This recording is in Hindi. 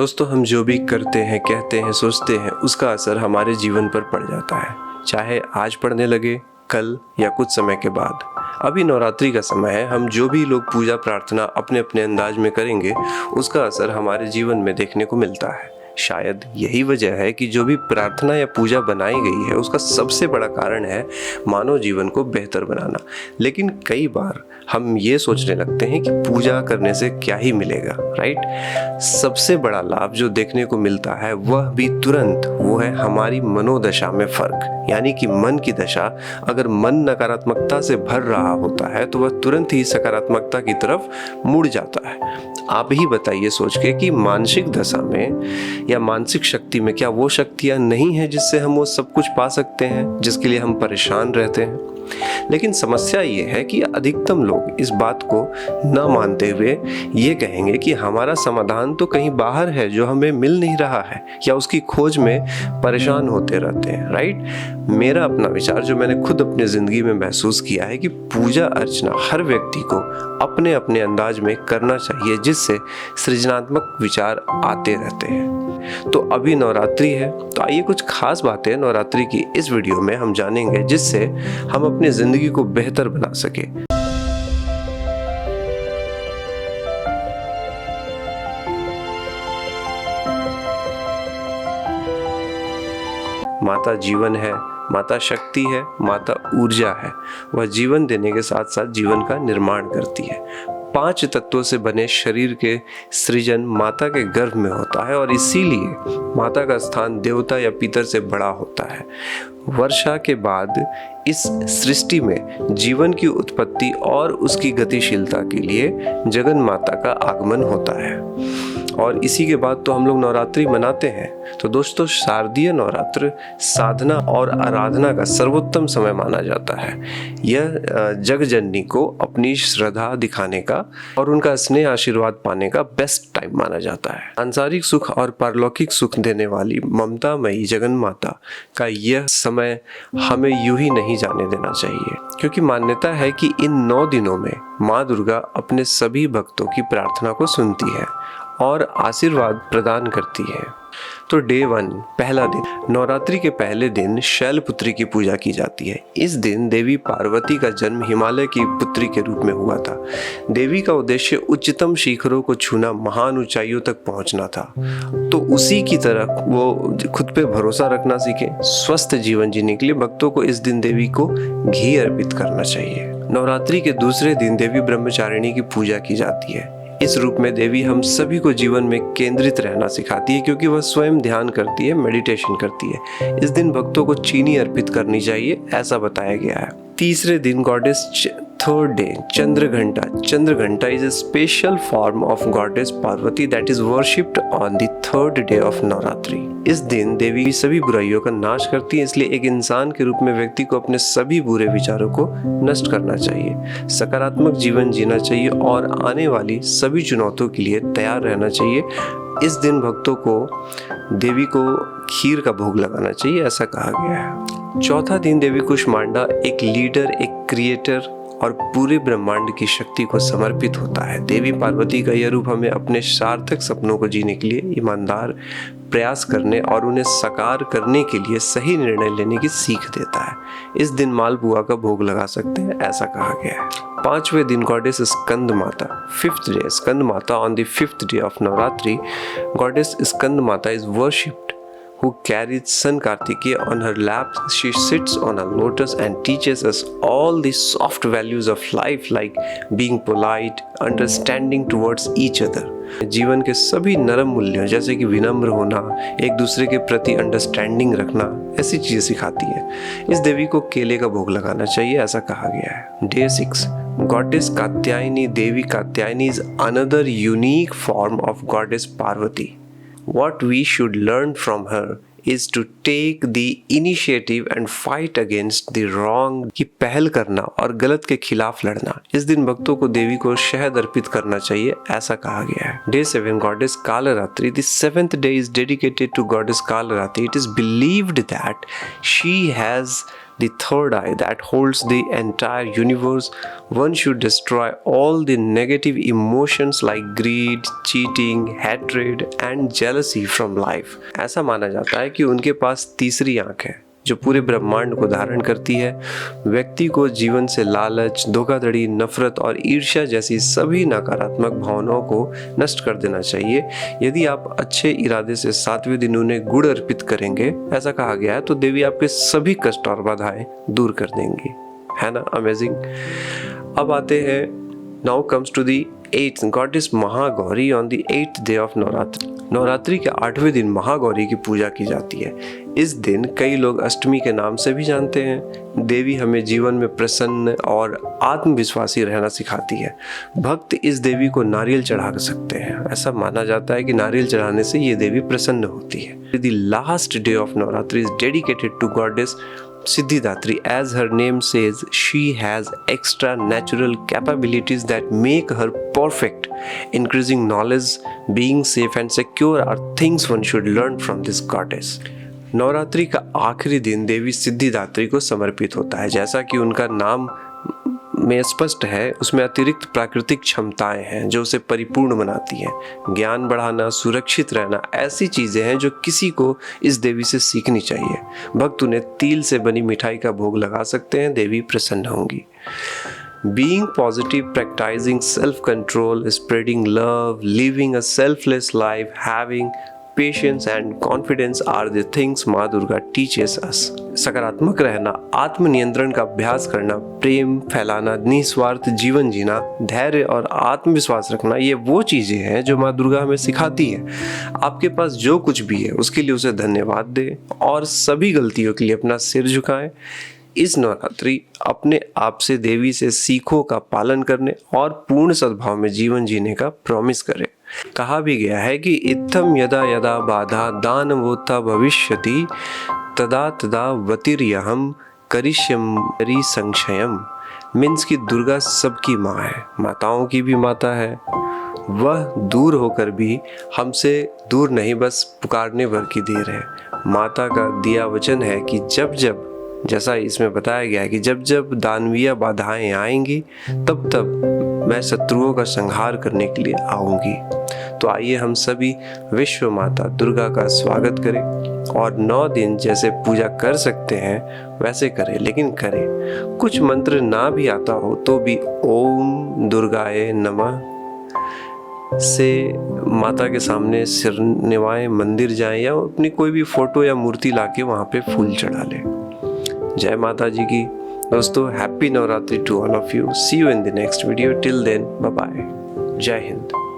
दोस्तों, हम जो भी करते हैं, कहते हैं, सोचते हैं, उसका असर हमारे जीवन पर पड़ जाता है। चाहे आज पड़ने लगे, कल या कुछ समय के बाद। अभी नवरात्रि का समय है। हम जो भी लोग पूजा प्रार्थना अपने अपने अंदाज में करेंगे, उसका असर हमारे जीवन में देखने को मिलता है। शायद यही वजह है कि जो भी प्रार्थना या पूजा बनाई गई है, उसका सबसे बड़ा कारण है मानव जीवन को बेहतर बनाना। लेकिन कई बार हम ये सोचने लगते हैं कि पूजा करने से क्या ही मिलेगा, राइट? सबसे बड़ा लाभ जो देखने को मिलता है वह भी तुरंत, वो है हमारी मनोदशा में फर्क। यानी कि मन की दशा, अगर मन नकारात्मकता से भर रहा होता है तो वह तुरंत ही सकारात्मकता की तरफ मुड़ जाता है। आप ही बताइए सोच के कि मानसिक दशा में या मानसिक शक्ति में क्या वो शक्तियां नहीं है जिससे हम वो सब कुछ पा सकते हैं जिसके लिए हम परेशान रहते हैं? लेकिन समस्या ये है कि अधिकतम लोग इस बात को न मानते हुए ये कहेंगे कि हमारा समाधान तो कहीं बाहर है जो हमें मिल नहीं रहा है, या उसकी खोज में परेशान होते रहते हैं, राइट? मेरा अपना विचार जो मैंने खुद अपनी जिंदगी में महसूस किया है कि पूजा अर्चना हर व्यक्ति को अपने अपने अंदाज में करना चाहिए, जिससे सृजनात्मक विचार आते रहते हैं। तो अभी नवरात्रि है, तो आइए कुछ खास बातें नवरात्रि की इस वीडियो में हम जानेंगे, जिससे हम अपनी जिंदगी को बेहतर बना सके। माता जीवन है, माता शक्ति है, माता ऊर्जा है। वह जीवन देने के साथ साथ जीवन का निर्माण करती है। 5 तत्वों से बने शरीर के सृजन माता के गर्भ में होता है और इसीलिए माता का स्थान देवता या पितर से बड़ा होता है। वर्षा के बाद इस सृष्टि में जीवन की उत्पत्ति और उसकी गतिशीलता के लिए जगन माता का आगमन होता है। और इसी के बाद तो हम लोग नवरात्रि मनाते हैं। तो दोस्तों, शारदीय नवरात्र साधना और आराधना का सर्वोत्तम समय माना जाता है। यह जगजननी को अपनी श्रद्धा दिखाने का और उनका स्नेह आशीर्वाद पाने का बेस्ट टाइम माना जाता है। सांसारिक सुख और पारलौकिक सुख देने वाली ममतामयी जगन माता का यह समय हमें यूं ही नहीं जाने देना चाहिए, क्योंकि मान्यता है कि इन 9 दिनों में माँ दुर्गा अपने सभी भक्तों की प्रार्थना को सुनती है और आशीर्वाद प्रदान करती है। तो डे 1, पहला दिन, नवरात्रि के पहले दिन शैलपुत्री की पूजा की जाती है। इस दिन देवी पार्वती का जन्म हिमालय की पुत्री के रूप में हुआ था। देवी का उद्देश्य उच्चतम शिखरों को छूना, महान ऊंचाइयों तक पहुंचना था। तो उसी की तरह वो खुद पे भरोसा रखना सीखे। स्वस्थ जीवन जीने के लिए भक्तों को इस दिन देवी को घी अर्पित करना चाहिए। नवरात्रि के दूसरे दिन देवी ब्रह्मचारिणी की पूजा की जाती है। इस रूप में देवी हम सभी को जीवन में केंद्रित रहना सिखाती है, क्योंकि वह स्वयं ध्यान करती है, मेडिटेशन करती है। इस दिन भक्तों को चीनी अर्पित करनी चाहिए, ऐसा बताया गया है। तीसरे दिन goddess, third day, Chandraghanta. Chandraghanta is a special form of goddess Parvati that is worshipped on the third day of Navratri. इस दिन देवी सभी बुराइयों का नाश करती है, इसलिए एक इंसान के रूप में व्यक्ति को अपने सभी बुरे विचारों को नष्ट करना चाहिए, सकारात्मक जीवन जीना चाहिए और आने वाली सभी चुनौतियों के लिए तैयार रहना चाहिए। इस दिन भक्तों को देवी को खीर का भोग लगाना चाहिए, ऐसा कहा गया है। चौथा दिन देवी कुष्मांडा एक लीडर, एक क्रिएटर और पूरे ब्रह्मांड की शक्ति को समर्पित होता है। देवी पार्वती का यह रूप हमें अपने सार्थक सपनों को जीने के लिए ईमानदार प्रयास करने और उन्हें साकार करने के लिए सही निर्णय लेने की सीख देता है। इस दिन मालपुआ का भोग लगा सकते हैं, ऐसा कहा गया है। 5वें दिन गॉडेस स्कंद माता, 5th day, Skanda Mata. On the 5th day of Navratri, goddess Skanda Mata is worshipped, who carries Sun Kartikeya on her lap. She sits on a lotus and teaches us all the soft values of life, like being polite, understanding towards each other. जीवन के सभी नरम मूल्यों जैसे कि विनम्र होना, एक दूसरे के प्रति अंडरस्टैंडिंग रखना, ऐसी चीजें सिखाती है। इस देवी को केले का भोग लगाना चाहिए, ऐसा कहा गया है। Day 6, goddess Katyayani. Devi Katyayani is another unique form of goddess Parvati. What we should learn from her is to take the initiative and fight against the wrong, की पहल करना और गलत के खिलाफ लड़ना। इस दिन भक्तों को देवी को शहद अर्पित करना चाहिए, ऐसा कहा गया है। Day 7, goddess Kalaratri. The 7th day is dedicated to goddess Kalarati. It is believed that she has the third eye that holds the entire universe, one should destroy all the negative emotions like greed, cheating, hatred and jealousy from life. ऐसा माना जाता है कि उनके पास तीसरी आंख है जो पूरे ब्रह्मांड को धारण करती है। व्यक्ति को जीवन से लालच, धोखाधड़ी, नफरत और ईर्ष्या जैसी सभी नकारात्मक भावनाओं को नष्ट कर देना चाहिए। यदि आप अच्छे इरादे से 7वें दिन उन्हें गुड़ अर्पित करेंगे, ऐसा कहा गया है, तो देवी आपके सभी कष्ट और बाधाएं दूर कर देंगी। है ना अमेजिंग। अब आते हैं, now comes to the 8th goddess Mahagauri on the 8th day of Navratri. Navratri के 8वें दिन महागौरी की पूजा की जाती है। इस दिन कई लोग अष्टमी के नाम से भी जानते हैं। देवी हमें जीवन में प्रसन्न और आत्मविश्वासी रहना सिखाती है। भक्त इस देवी को नारियल चढ़ा सकते हैं। ऐसा माना जाता है कि नारियल चढ़ाने से ये देवी प्रसन्न होती है। The last day of Navratri is dedicated to goddess Siddhidatri. As her name says, she has extra natural capabilities that make her perfect. Increasing knowledge, being safe and secure are things one should learn from this goddess. Navratri का आखिरी दिन देवी सिद्धिदात्री को समर्पित होता है। जैसा कि उनका नाम में स्पष्ट है, उसमें अतिरिक्त प्राकृतिक क्षमताएं हैं जो उसे परिपूर्ण बनाती हैं। ज्ञान बढ़ाना, सुरक्षित रहना, ऐसी चीजें हैं जो किसी को इस देवी से सीखनी चाहिए। भक्त उन्हें तिल से बनी मिठाई का भोग लगा सकते हैं, देवी प्रसन्न होंगी। Being positive, practicing self-control, spreading love, living a selfless life, having patience and confidence are the things माँ दुर्गा teaches us. सकारात्मक रहना, आत्मनियंत्रण का अभ्यास करना, प्रेम फैलाना, निस्वार्थ जीवन जीना, धैर्य और आत्मविश्वास रखना, ये वो चीजें हैं जो माँ दुर्गा हमें सिखाती है। आपके पास जो कुछ भी है उसके लिए उसे धन्यवाद दें और सभी गलतियों के लिए अपना सिर झुकाएं। इस नवरात्रि अपने आप से देवी से सीखों का पालन करने और पूर्ण सद्भाव में जीवन जीने का प्रॉमिस करें। कहा भी गया है कि इत्थम यदा यदा बाधा दानवोत्था भविष्यति तदा तदा वतिर्यहम करिष्यमि संशयम। मीन्स की दुर्गा सबकी माँ है, माताओं की भी माता है। वह दूर होकर भी हमसे दूर नहीं, बस पुकारने भर की देर है। माता का दिया वचन है कि जब जब, जैसा इसमें बताया गया है कि जब जब दानवीय बाधाएं आएंगी तब तब मैं शत्रुओं का संहार करने के लिए आऊंगी। तो आइए हम सभी विश्व माता दुर्गा का स्वागत करें और 9 दिन जैसे पूजा कर सकते हैं वैसे करें, लेकिन करें। कुछ मंत्र ना भी आता हो तो भी ओम दुर्गाए नमः से माता के सामने सिर निवाएं, मंदिर जाएं या अपनी कोई भी फोटो या मूर्ति लाके वहाँ पे फूल चढ़ा लें। जय माता जी की। दोस्तों, happy Navratri to all of you. See you in the next video. Till then, bye bye. जय हिंद।